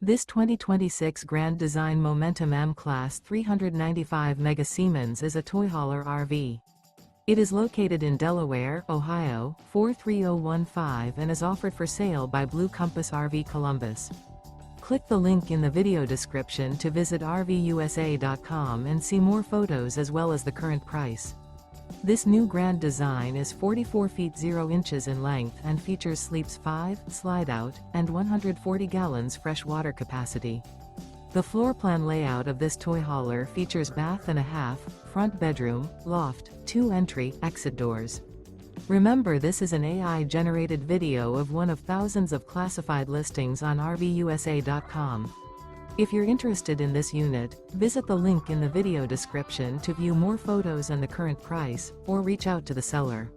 This 2026 Grand Design Momentum M-Class 395 Mega Siemens is a toy hauler RV. It is located in Delaware, Ohio, 43015 and is offered for sale by Blue Compass RV Columbus. Click the link in the video description to visit RVUSA.com and see more photos as well as the current price. This new Grand Design is 44 feet 0 inches in length and features sleeps 5, slide-out, and 140 gallons fresh water capacity. The floor plan layout of this toy hauler features bath and a half, front bedroom, loft, 2 entry, exit doors. Remember, this is an AI-generated video of one of thousands of classified listings on RVUSA.com. If you're interested in this unit, visit the link in the video description to view more photos and the current price, or reach out to the seller.